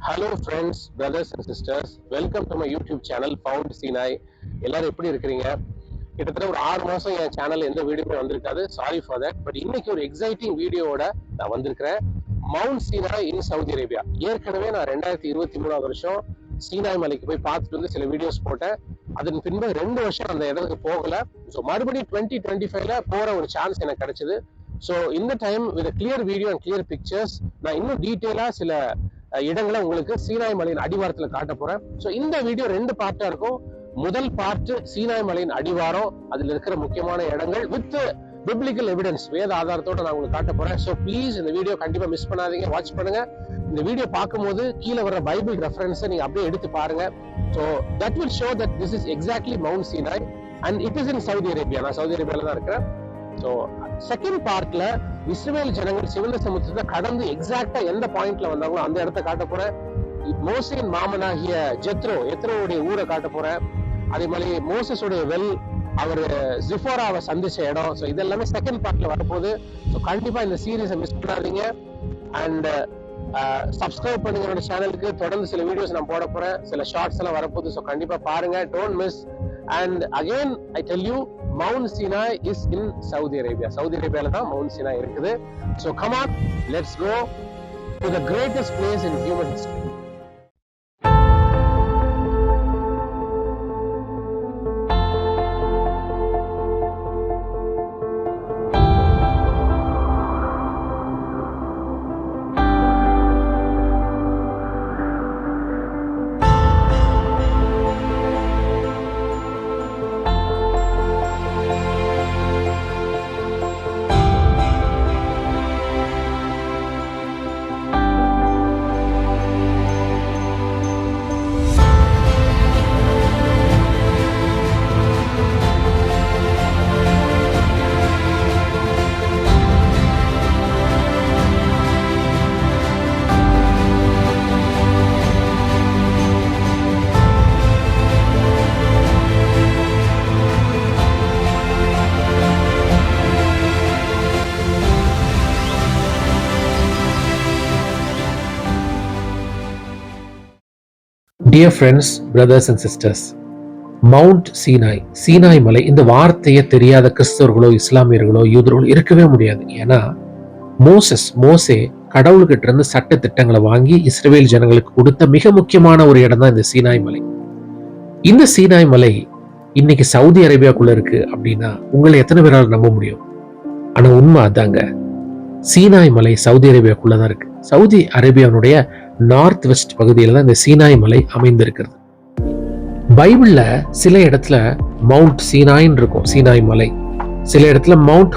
Hello friends, brothers and sisters, welcome to my YouTube channel found Sinai. எல்லாரும் எப்படி இருக்கிறீங்க? கிட்டத்தட்ட ஒரு 6 மாசம் என் சேனல் எந்த வீடியோமே வந்திருக்காது. Sorry for that. பட் இன்னைக்கு ஒரு எக்ஸைட்டிங் வீடியோவோட நான் வந்திருக்கிறேன். மவுண்ட் சீனாய் இன் சவுதி அரேபியா. ஏற்கனவே நான் 2023 வருஷம் சீனாய் மலைக்கு போய் பார்த்துட்டு வந்து சில வீடியோஸ் போட்டேன். அதன் பின்பு 2 வருஷம் அந்த இடத்துக்கு போகல. ஸோ மறுபடியும் 2025ல போற ஒரு சான்ஸ் எனக்கு கிடைச்சது. ஸோ இந்த time with clear video and clear pictures நான் இன்னும் டீட்டெயிலா சில இடங்களை உங்களுக்கு சீனாய் மலையின் அடிவாரத்துல காட்ட போறேன். ஸோ இந்த வீடியோ 2 பார்ட்டா இருக்கும். முதல் பார்ட் சீனாய் மலையின் அடிவாரம், அதுல இருக்கிற முக்கியமான இடங்கள் வித் பிப்ளிக்கல் எவிடன்ஸ், வேத ஆதாரத்தோட நான் உங்களுக்கு காட்ட போறேன். ஸோ ப்ளீஸ் இந்த வீடியோ கண்டிப்பா மிஸ் பண்ணாதீங்க, வாட்ச் பண்ணுங்க. இந்த வீடியோ பார்க்கும்போது கீழே வர பைபிள் ரெஃபரன்ஸை நீங்க அப்படியே எடுத்து பாருங்க. So that will show that this is exactly mount Sinai and it is in Saudi Arabia. நான் சவுதி அரேபியால தான் இருக்கிறேன். ஸோ செகண்ட் பார்ட்ல இஸ்ரவேல் ஜனங்கள் சிவந்த சமுத்திரத்தை கடந்து எக்ஸாக்டா எந்த பாயிண்ட்ல வந்தாங்களோ அந்த இடத்த காட்ட போறேன். மோசேயின் மாமனாகிய எத்ரோவுடைய ஊரை காட்ட போறேன். அதே மாதிரி மோசஸோடைய வெல், அவர் ஜிஃபோராவை சந்திச்ச இடம். ஸோ இதெல்லாமே செகண்ட் பார்ட்ல வரப்போகுது. ஸோ கண்டிப்பா இந்த சீரீஸை மிஸ் பண்ணாதீங்க. அண்ட் சப்ஸ்கிரைப் பண்ணுங்க என்னோட சேனலுக்கு. தொடர்ந்து சில வீடியோஸ் நான் போட போறேன், சில ஷார்ட்ஸ் எல்லாம் வரப்போகுது. ஸோ கண்டிப்பா பாருங்க, don't miss. And again I tell you, Mount Sinai is in Saudi Arabia. Saudi Arabia தான் Mount Sinai இருக்குது. So come on, let's go to the greatest place in human history. Dear friends, brothers and sisters, mount Sinai, Sinai மலை, இந்த வார்த்தையை தெரியாத கிறிஸ்தவர்களோ இஸ்லாமியர்களோ யூதர்களோ இருக்கவே முடியாது. ஏன்னா மோசே கடவுள்கிட்ட இருந்து சட்ட திட்டங்களை வாங்கி இஸ்ரவேல் ஜனங்களுக்கு கொடுத்த மிக முக்கியமான ஒரு இடம் தான் இந்த சீனாய் மலை. இந்த சீனாய் மலை இன்னைக்கு சவுதி அரேபியாக்குள்ள இருக்கு அப்படின்னா உங்களை எத்தனை பேரால் நம்ப முடியும்? ஆனா உண்மை அதாங்க, சீனாய் மலை சவுதி அரேபியாக்குள்ளதான் இருக்கு. சவுதி அரேபியாவுடைய நார்த் வெஸ்ட் பகுதியில தான் இந்த சீனாய் மலை அமைந்திருக்கிறது. பைபிள்ல சில இடத்துல மவுண்ட் சீனாய்ன்னு இருக்கும், சீனாய் மலை. சில இடத்துல மவுண்ட்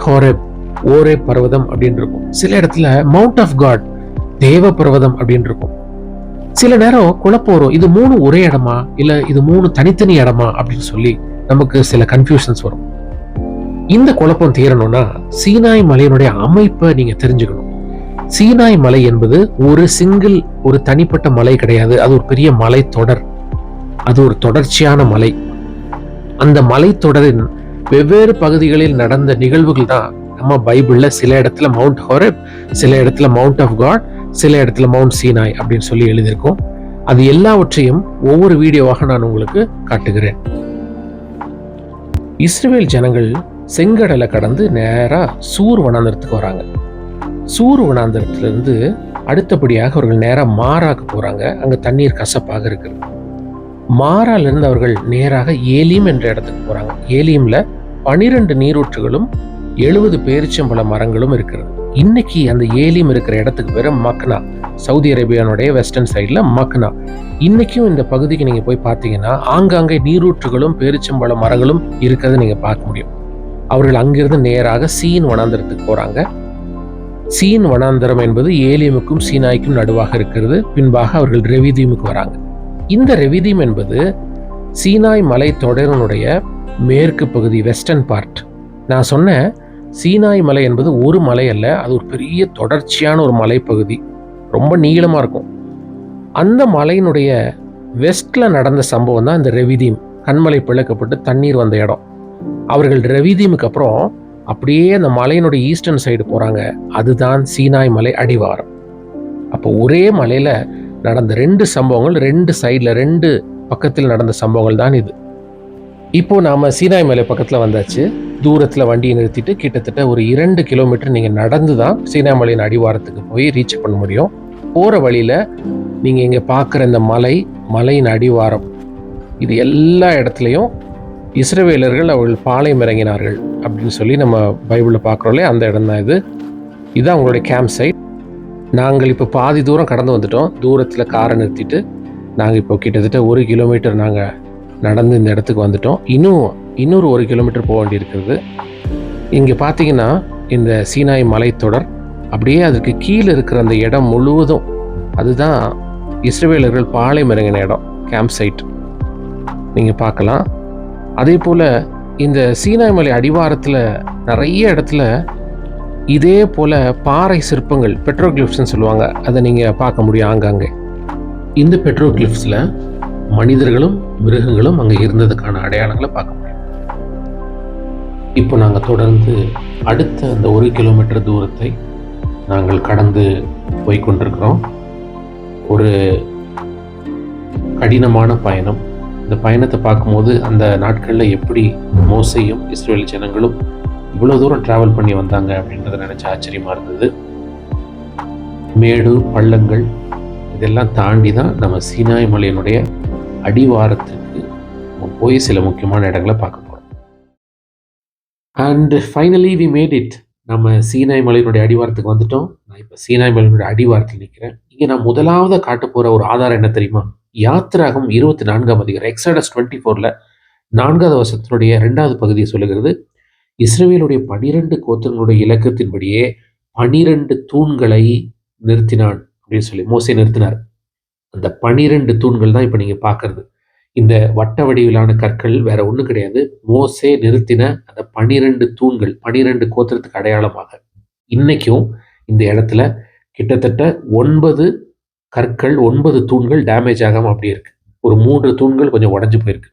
ஓரே பர்வதம் அப்படின்னு இருக்கும். சில இடத்துல மவுண்ட் ஆஃப் காட், தேவ பர்வதம் அப்படின்னு இருக்கும். சில நேரம் குழப்பம் வரும், இது 3 ஒரே இடமா இல்ல இது 3 தனித்தனி இடமா அப்படின்னு சொல்லி நமக்கு சில கன்ஃபியூஷன்ஸ் வரும். இந்த குழப்பம் தீரணும்னா சீனாய் மலையினுடைய அமைப்பை நீங்க தெரிஞ்சுக்கணும். சீனாய் மலை என்பது ஒரு தனிப்பட்ட மலை கிடையாது. அது ஒரு பெரிய மலை தொடர். அது ஒரு தொடர்ச்சியான மலை. அந்த மலை தொடரின் வெவ்வேறு பகுதிகளில் நடந்த நிகழ்வுகள் தான் நம்ம பைபிள்ல சில இடத்துல மவுண்ட் ஹோரேப், சில இடத்துல மவுண்ட் ஆஃப் காட், சில இடத்துல மவுண்ட் சீனாய் அப்படின்னு சொல்லி எழுதியிருக்கோம். அது எல்லாவற்றையும் ஒவ்வொரு வீடியோவாக நான் உங்களுக்கு காட்டுகிறேன். இஸ்ரவேல் ஜனங்கள் செங்கடலை கடந்து நேரா சூர் வனாந்தரத்துக்கு வராங்க. சூர் வனாந்தரத்திலிருந்து அடுத்தபடியாக அவர்கள் நேராக மாராக்கு போறாங்க. அங்க தண்ணீர் கசப்பாக இருக்கிறது. மாரால இருந்து அவர்கள் நேராக ஏலீம் என்ற இடத்துக்கு போறாங்க. ஏலீம்ல 12 நீரூற்றுகளும் 70 பேரிச்சம்பழ மரங்களும் இருக்கிறது. இன்னைக்கு அந்த ஏலீம் இருக்கிற இடத்துக்கு பேரு மக்னா. சவுதி அரேபியானுடைய வெஸ்டர்ன் சைட்ல மக்னா. இன்னைக்கும் இந்த பகுதிக்கு நீங்க போய் பார்த்தீங்கன்னா ஆங்காங்கே நீரூற்றுகளும் பேரிச்சம்பழ மரங்களும் இருக்கிறத நீங்க பார்க்க முடியும். அவர்கள் அங்கிருந்து நேராக சீன் வனாந்தரத்துக்கு போறாங்க. சீன் வனாந்தரம் என்பது ஏலீமுக்கும் சீனாய்க்கும் நடுவாக இருக்கிறது. பின்பாக அவர்கள் ரெவிதீமுக்கு வராங்க. இந்த ரெவிதீம் என்பது சீனாய் மலை தொடரினுடைய மேற்கு பகுதி, வெஸ்டர்ன் பார்ட். நான் சொன்ன சீனாய் மலை என்பது ஒரு மலை அல்ல, அது ஒரு பெரிய தொடர்ச்சியான ஒரு மலைப்பகுதி, ரொம்ப நீளமா இருக்கும். அந்த மலையினுடைய வெஸ்ட்ல நடந்த சம்பவம் தான் இந்த ரெவிதீம். கண்மலை பிளக்கப்பட்டு தண்ணீர் வந்த இடம். அவர்கள் ரெவிதீமுக்கு அப்புறம் அப்படியே அந்த மலையினுடைய ஈஸ்டர்ன் சைடு போறாங்க. அதுதான் சீனாய் மலை அடிவாரம். அப்போ ஒரே மலையில நடந்த 2 சம்பவங்கள், 2 சைடில் 2 பக்கத்தில் நடந்த சம்பவங்கள் தான் இது. இப்போ நாம சீனாய் மலை பக்கத்தில் வந்தாச்சு. தூரத்தில் வண்டியை நிறுத்திட்டு கிட்டத்தட்ட ஒரு 2 கிலோமீட்டர் நீங்கள் நடந்து தான் சீனாய் மலையின் அடிவாரத்துக்கு போய் ரீச் பண்ண முடியும். போகிற வழியில் நீங்கள் இங்கே பார்க்குற இந்த மலையின் அடிவாரம், இது எல்லா இடத்துலையும் இஸ்ரவேலர்கள் அவர்கள் பாளையம் இறங்கினார்கள் அப்படின்னு சொல்லி நம்ம பைபிளில் பார்க்குறோம்லே, அந்த இடம் தான் இது. இதுதான் அவங்களுடைய கேம்ப் சைட். நாங்கள் இப்போ பாதி தூரம் கடந்து வந்துட்டோம். தூரத்தில் காரை நிறுத்திட்டு நாங்கள் இப்போ கிட்டத்தட்ட 1 கிலோமீட்டர் நாங்கள் நடந்து இந்த இடத்துக்கு வந்துட்டோம். இன்னொரு 1 கிலோமீட்டர் போக வேண்டியிருக்கிறது. இங்கே பார்த்தீங்கன்னா இந்த சீனாய் மலைத்தொடர் அப்படியே அதுக்கு கீழே இருக்கிற அந்த இடம் முழுவதும் அதுதான் இஸ்ரவேலர்கள் பாளையம் இறங்கின இடம், கேம்ப் சைட் நீங்கள் பார்க்கலாம். அதே போல் இந்த சீனாய் மலை அடிவாரத்தில் நிறைய இடத்துல இதே போல் பாறை சிற்பங்கள், பெட்ரோகிளிப்ஸ்ன்னு சொல்லுவாங்க, அதை நீங்கள் பார்க்க முடியும் ஆங்காங்கே. இந்த பெட்ரோகிளிப்ஸில் மனிதர்களும் மிருகங்களும் அங்கே இருந்ததுக்கான அடையாளங்களை பார்க்க முடியும். இப்போ நாங்கள் தொடர்ந்து அடுத்த அந்த 1 கிலோமீட்டர் தூரத்தை நாங்கள் கடந்து போய்கொண்டிருக்கிறோம். ஒரு கடினமான பயணம். இந்த பயணத்தை பார்க்கும்போது அந்த நாட்களில் எப்படி மோசேயும் இஸ்ரவேல் ஜனங்களும் இவ்வளோ தூரம் ட்ராவல் பண்ணி வந்தாங்க அப்படின்றத நினச்சி ஆச்சரியமாக இருந்தது. மேடு பள்ளங்கள் இதெல்லாம் தாண்டி தான் நம்ம சீனாய் மலையினுடைய அடிவாரத்துக்கு போய் சில முக்கியமான இடங்களை பார்க்க போகிறோம். And finally we made it. நம்ம சீனாய் மலையினுடைய அடிவாரத்துக்கு வந்துட்டோம். நான் இப்போ சீனாய் மலையினுடைய அடிவாரத்தில் நிற்கிறேன். இங்கே நான் முதலாவது காட்ட போகிற ஒரு ஆதாரம் என்ன தெரியுமா? யாத்திராகம் 24ஆம் அதிகாரம், எக்ஸோடஸ் 24ல் 4வது வசனத்தினுடைய 2வது பகுதியை சொல்லுகிறது. இஸ்ரவேலுடைய 12 கோத்திரங்களுடைய இலக்கத்தின்படியே 12 தூண்களை நிறுத்தினான் அப்படின்னு சொல்லி மோசே நிறுத்தினார். அந்த 12 தூண்கள் தான் இப்போ நீங்கள் பார்க்கறது. இந்த வட்ட வடிவிலான கற்கள் வேற ஒன்றும் கிடையாது. மோசே நிறுத்தின அந்த 12 தூண்கள் 12 கோத்திரத்துக்கு அடையாளமாக இன்னைக்கும் இந்த இடத்துல கிட்டத்தட்ட 9 கற்கள், 9 தூண்கள் டேமேஜ் ஆகாமல் அப்படி இருக்கு. ஒரு 3 தூண்கள் கொஞ்சம் உடஞ்சு போயிருக்கு.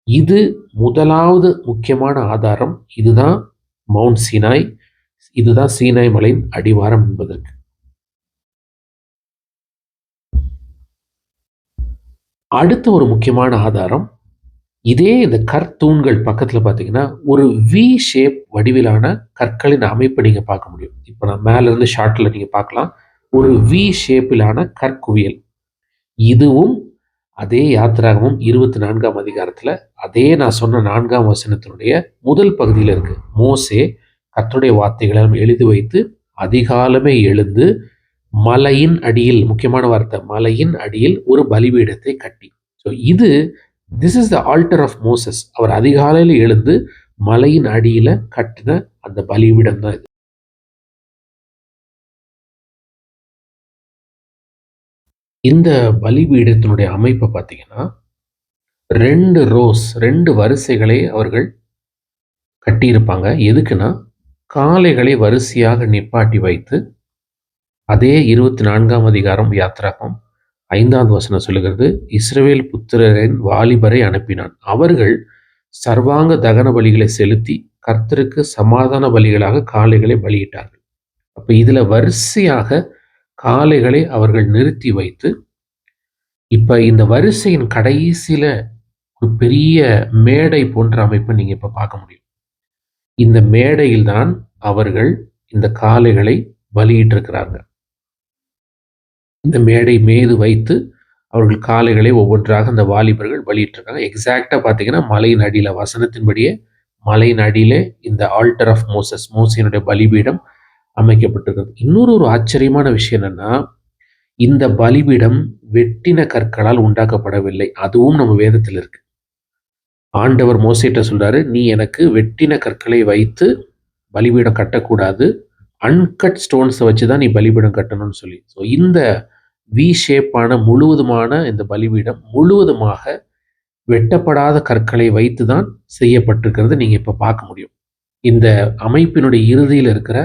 இது முதலாவது முக்கியமான ஆதாரம். இதுதான் மவுண்ட் சீனாய், இதுதான் சீனாய் மலையின் அடிவாரம் என்பதற்கு. அடுத்த ஒரு முக்கியமான ஆதாரம், இதே இந்த கற்தூண்கள் பக்கத்தில் பார்த்தீங்கன்னா ஒரு வி ஷேப் வடிவிலான கற்களின் அமைப்பை நீங்கள் பார்க்க முடியும். இப்போ நான் மேலேருந்து ஷார்ட்டில் நீங்கள் பார்க்கலாம். ஒரு வி ஷேப்பிலான கற்குவியல். இதுவும் அதே யாத்திராகமும் 24ஆம் அதிகாரத்தில் அதே நான் சொன்ன 4ஆம் வசனத்தினுடைய முதல் பகுதியில் இருக்கு. மோசே கர்த்தருடைய வார்த்தைகளை எழுதி வைத்து அதிகாலமே எழுந்து மலையின் அடியில், முக்கியமான வார்த்தை, மலையின் அடியில் ஒரு பலிபீடத்தை கட்டி. So this is the altar of Moses. அவர் அதிகாலையில் எழுந்து மலையின் அடியில் கட்டின அந்த பலிபீடம் தான் இது. இந்த பலிபீடத்தினுடைய அமைப்பை பார்த்தீங்கன்னா 2 வரிசைகளை அவர்கள் கட்டியிருப்பாங்க. எதுக்குன்னா காளைகளை வரிசையாக நிப்பாட்டி வைத்து, அதே 24ஆம் அதிகாரம் யாத்திராகம் 5வது வசனம் சொல்லுகிறது, இஸ்ரவேல் புத்திரரின் வாலிபரை அனுப்பினான். அவர்கள் சர்வாங்க தகன பலிகளை செலுத்தி கர்த்தருக்கு சமாதான பலிகளாக காளைகளை பலியிட்டார்கள். அப்ப இதுல வரிசையாக காளைகளை அவர்கள் நிறுத்தி வைத்து, இப்ப இந்த வரிசையின் கடைசியில ஒரு பெரிய மேடை போன்ற அமைப்பை நீங்க இப்ப பார்க்க முடியும். இந்த மேடையில் தான் அவர்கள் இந்த காளைகளை பலியிட்டிருக்கிறாங்க. இந்த மேடை மீது வைத்து அவர்கள் காளைகளை ஒவ்வொன்றாக அந்த வாலிபர்கள் பலியிட்டிருக்காங்க. எக்ஸாக்டா பார்த்தீங்கன்னா மலையின் அடியில, வசனத்தின்படியே மலையின் அடியிலே இந்த ஆல்டர் ஆஃப் மோசஸ், மோசேனுடைய பலிபீடம் அமைக்கப்பட்டிருக்கிறது. இன்னொரு ஆச்சரியமான விஷயம் என்னன்னா, இந்த பலிபீடம் வெட்டின கற்களால் உண்டாக்கப்படவில்லை. அதுவும் நம்ம வேதத்தில் இருக்கு. ஆண்டவர் மோசேட்ட சொல்றாரு, நீ எனக்கு வெட்டின கற்களை வைத்து பலிபீடம் கட்டக்கூடாது, அன்கட் ஸ்டோன்ஸை வச்சுதான் நீ பலிபீடம் கட்டணும்னு சொல்லி. ஸோ இந்த வி ஷேப்பான முழுவதுமான இந்த பலிபீடம் முழுவதுமாக வெட்டப்படாத கற்களை வைத்து தான் செய்யப்பட்டிருக்கிறது. நீங்க இப்ப பார்க்க முடியும். இந்த அமைப்பினுடைய இறுதியில் இருக்கிற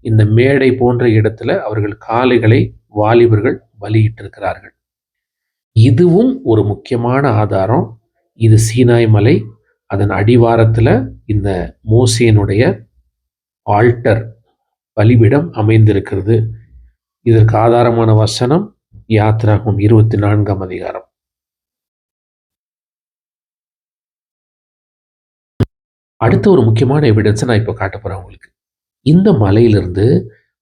இந்த மேடை போன்ற இடத்துல அவர்கள் காளைகளை வாலிபர்கள் பலியிட்டிருக்கிறார்கள். இதுவும் ஒரு முக்கியமான ஆதாரம். இது சீனாய் மலை, அதன் அடிவாரத்துல இந்த மோசேனுடைய ஆல்டர் பலிபீடம் அமைந்திருக்கிறது. இதற்கு ஆதாரமான வசனம் யாத்ராகமம் 24ஆம் அதிகாரம். அடுத்த ஒரு முக்கியமான எவிடன்ஸை நான் இப்போ காட்ட போறேன் உங்களுக்கு. இந்த மலையிலிருந்து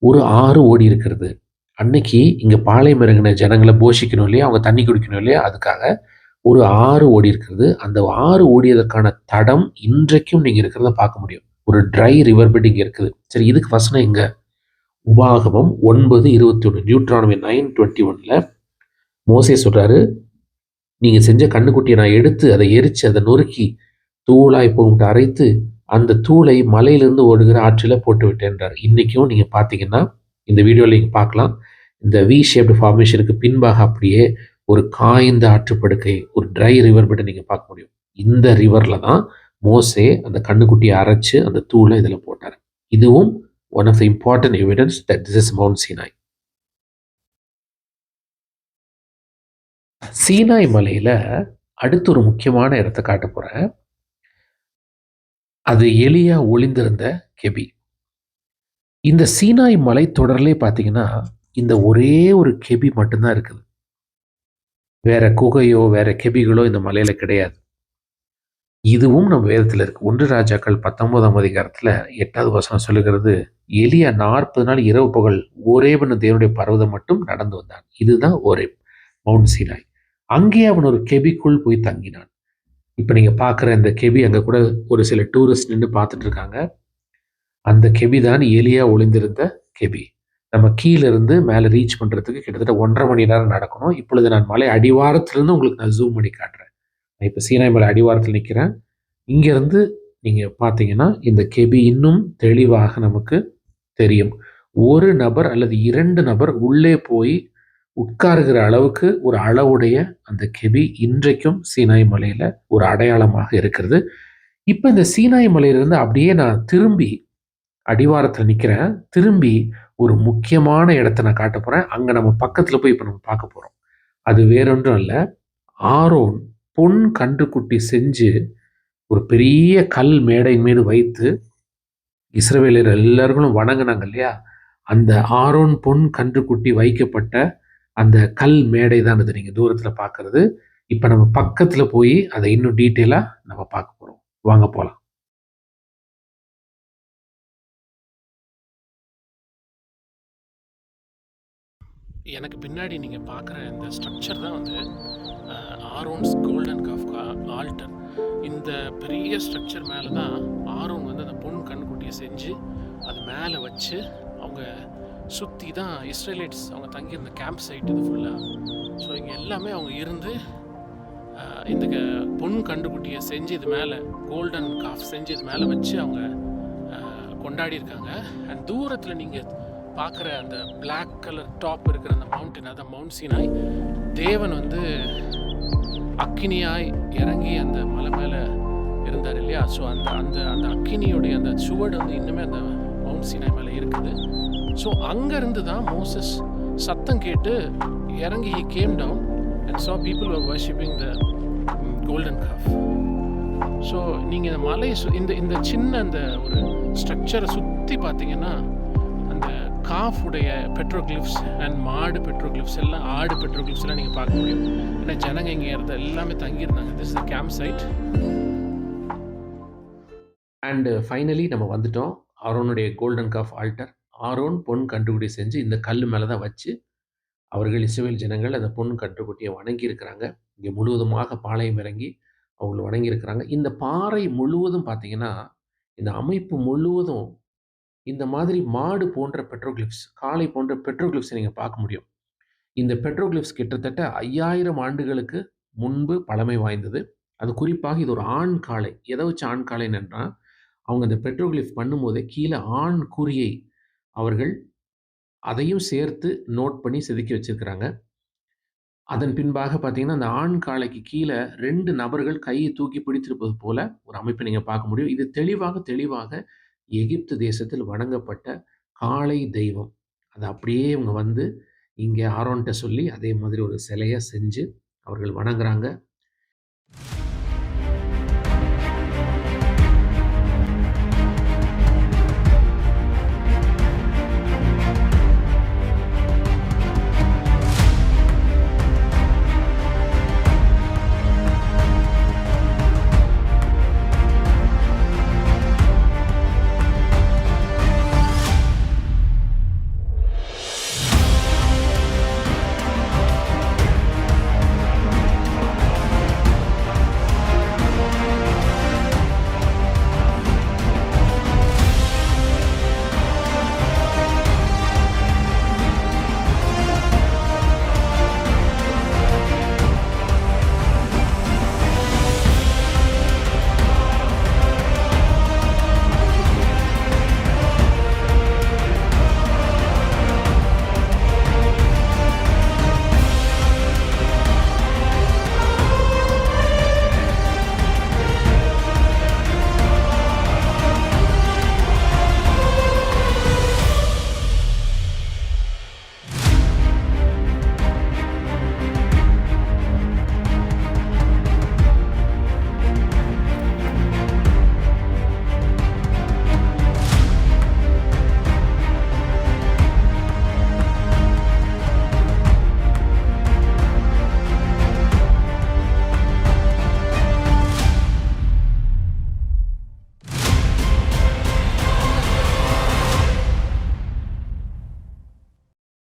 ஒரு ஆறு ஓடி இருக்கிறது. அன்னைக்கு இங்க பாளையம் இறங்கின ஜனங்கள போஷிக்கணும் இல்லையா? அவங்க தண்ணி குடிக்கணும் இல்லையா? அதுக்காக ஒரு ஆறு ஓடி இருக்கிறது. அந்த ஆறு ஓடியதற்கான தடம் இன்றைக்கும் நீங்க இருக்கிறத பார்க்க முடியும். ஒரு ட்ரை ரிவர் பெட் இங்க இருக்குது. சரி, இதுக்கு வசனம் எங்க? உபாகமம் 9:21, நியூட்ரானமி 9:21ல மோசே சொல்றாரு, நீங்க செஞ்ச கன்னுக்குட்டியை நான் எடுத்து அதை எரிச்சு அதை நொறுக்கி தூளாய் போட்டு அரைத்து அந்த தூளை மலையிலிருந்து ஓடுகிற ஆற்றில போட்டு விட்டேன்றார். இன்னைக்கும் நீங்க பார்த்தீங்கன்னா இந்த வீடியோவில் நீங்க பார்க்கலாம். இந்த வி ஷேப்டு ஃபார்மேஷனுக்கு பின்பாக அப்படியே ஒரு காய்ந்த ஆற்றுப்படுக்கை, ஒரு ட்ரை ரிவர் பெட்டை நீங்க பார்க்க முடியும். இந்த ரிவர்ல தான் மோசே அந்த கண்ணுக்குட்டியை அரைச்சு அந்த தூளை இதில் போட்டார். இதுவும் one of the important evidence that this is Mount Sinai. Sinai மலையில அடுத்து ஒரு முக்கியமான இடத்தை காட்ட போறேன். அது எலியா ஒளிந்திருந்த கெபி. இந்த சீனாய் மலைத்தொடர்லே பார்த்தீங்கன்னா, இந்த ஒரே ஒரு கெபி மட்டும்தான் இருக்குது. வேற குகையோ, வேற கெபிகளோ இந்த மலையில கிடையாது. இதுவும் நம்ம வேதத்துல இருக்கு. 1 ராஜாக்கள் 19ஆம் அதிகாரத்துல 8வது வசனம் சொல்லுகிறது, எலியா 40 நாள் இரவு பகல் ஓரேப்னு தேவனுடைய பர்வதம் மட்டும் நடந்து வந்தான். இதுதான் ஓரேப், மவுண்ட் சீனாய். அங்கே அவன் ஒரு கெபிக்குள் போய் தங்கினான். இப்ப நீங்க பார்க்குற இந்த கெபி அங்க கூட ஒரு சில டூரிஸ்ட் நின்னு பார்த்துட்டு இருக்காங்க. அந்த கெபி தான் எலியா ஒளிந்திருந்த கெபி. நம்ம கீழ இருந்து மேல ரீச் பண்றதுக்கு கிட்டத்தட்ட 1½ மணி நேரம் நடக்கணும். இப்பொழுது நான் மலை அடிவாரத்திலிருந்து உங்களுக்கு நான் ஜூம் பண்ணி காட்டுறேன். நான் இப்ப சீனாய் மலை அடிவாரத்தில் நிக்கிறேன். இங்கிருந்து நீங்க பார்த்தீங்கன்னா, இந்த கெபி இன்னும் தெளிவாக நமக்கு தெரியும். ஒரு நபர் அல்லது 2 நபர் உள்ளே போய் உட்காருகிற அளவுக்கு ஒரு அளவுடைய அந்த கெபி இன்றைக்கும் சீனாய் மலையில ஒரு அடையாளமாக இருக்கிறது. இப்ப இந்த சீனாய் மலையிலிருந்து அப்படியே நான் திரும்பி அடிவாரத்துல நிக்கிறேன். திரும்பி ஒரு முக்கியமான இடத்த நான் காட்டப் போறேன். அங்க நம்ம பக்கத்துல போய் இப்ப நம்ம பார்க்க போறோம். அது வேறொன்றும் அல்ல. ஆரோன் பொன் கன்றுக்குட்டி செஞ்சு ஒரு பெரிய கல் மேடையின் மீது வைத்து இஸ்ரவேலர் எல்லார்களும் வணங்குனாங்க இல்லையா? அந்த ஆரோன் பொன் கன்றுக்குட்டி வைக்கப்பட்ட அந்த கல் மேடை தான் இது நீங்க தூரத்துல பார்க்கிறது. இப்ப நம்ம பக்கத்துல போய் அதை இன்னும் டீட்டெயிலா நம்ம பார்க்க போறோம். வாங்க போலாம். எனக்கு பின்னாடி நீங்கள் பார்க்குற இந்த ஸ்ட்ரக்சர் தான் வந்து ஆரோன்ஸ் கோல்டன் காஃப் ஆல்டர். இந்த பெரிய ஸ்ட்ரக்சர் மேலே தான் ஆரோன் வந்து அந்த பொன் கண்ணுக்குட்டியை செஞ்சு அது மேலே வச்சு அவங்க சுற்றி தான் இஸ்ரேலைட்ஸ் அவங்க தங்கியிருந்த கேம்ப் சைட் இது ஃபுல்லாக. ஸோ இங்கே எல்லாமே அவங்க இருந்து இந்த பொன் கண்டுக்குட்டியை செஞ்சு இது மேலே கோல்டன் காஃப் செஞ்சு இது மேலே வச்சு அவங்க கொண்டாடி இருக்காங்க. அண்ட் தூரத்தில் நீங்கள் பார்க்குற அந்த பிளாக் கலர் டாப் இருக்கிற அந்த மவுண்டன், அதான் மவுண்ட் சீனாய். தேவன் வந்து அக்கினியாய் இறங்கி அந்த மலை மேலே இருந்தார் இல்லையா? ஸோ அந்த அந்த அந்த அக்கினியுடைய அந்த சுவடு வந்து இன்னுமே அந்த மவுண்ட் சீனாய் மேலே இருக்குது. ஸோ அங்கேருந்து தான் மோசஸ் சத்தம் கேட்டு இறங்கி he came down and saw people were worshipping the golden calf. So நீங்கள் இந்த மலை இந்த இந்த சின்ன அந்த ஒரு ஸ்ட்ரக்சரை சுற்றி பார்த்தீங்கன்னா அந்த காஃபுடைய பெட்ரோகிளிப்ஸ் அண்ட் மாடு பெட்ரோகிளிப்ஸ் எல்லாம், ஆடு பெட்ரோகிளிப்ஸ் எல்லாம் நீங்கள் பார்க்க முடியும். ஏன்னா ஜனங்க இங்கே இருந்த எல்லாமே தங்கியிருந்தாங்க. This is the camp site. And finally நம்ம வந்துட்டோம் ஆரோனுடைய கோல்டன் காஃப் ஆல்டர். ஆரோன் பொன் கன்றுக்குட்டி செஞ்சு இந்த கல் மேலே தான் வச்சு அவர்கள் இஸ்ரவேல் ஜனங்கள் அந்த பொன் கன்றுக்குட்டியை வணங்கி இருக்கிறாங்க. இங்கே முழுவதுமாக பாளையம் இறங்கி அவங்க வணங்கி இருக்கிறாங்க. இந்த பாறை முழுவதும் பார்த்தீங்கன்னா, இந்த அமைப்பு முழுவதும் இந்த மாதிரி மாடு போன்ற பெட்ரோகிளிப்ஸ், காளை போன்ற பெட்ரோகிளிப்ஸை நீங்கள் பார்க்க முடியும். இந்த பெட்ரோகிளிப்ஸ் கிட்டத்தட்ட 5000 ஆண்டுகளுக்கு முன்பு பழமை வாய்ந்தது. அது குறிப்பாக இது ஒரு ஆண் காளை. எதை வச்சு ஆண் காளைன்னா, அவங்க அந்த பெட்ரோகிளிப் பண்ணும்போதே கீழே ஆண் குறியை அவர்கள் அதையும் சேர்த்து நோட் பண்ணி செதுக்கி வச்சிருக்கிறாங்க. அதன் பின்பாக பார்த்தீங்கன்னா, அந்த ஆண் காளைக்கு கீழே 2 நபர்கள் கையை தூக்கி பிடித்திருப்பது போல ஒரு அமைப்பை நீங்க பார்க்க முடியும். இது தெளிவாக எகிப்து தேசத்தில் வணங்கப்பட்ட காளை தெய்வம். அத அப்படியே இவங்க வந்து இங்க ஆரோன்ட்ட சொல்லி அதே மாதிரி ஒரு சிலைய செஞ்சு அவர்கள் வணங்குறாங்க.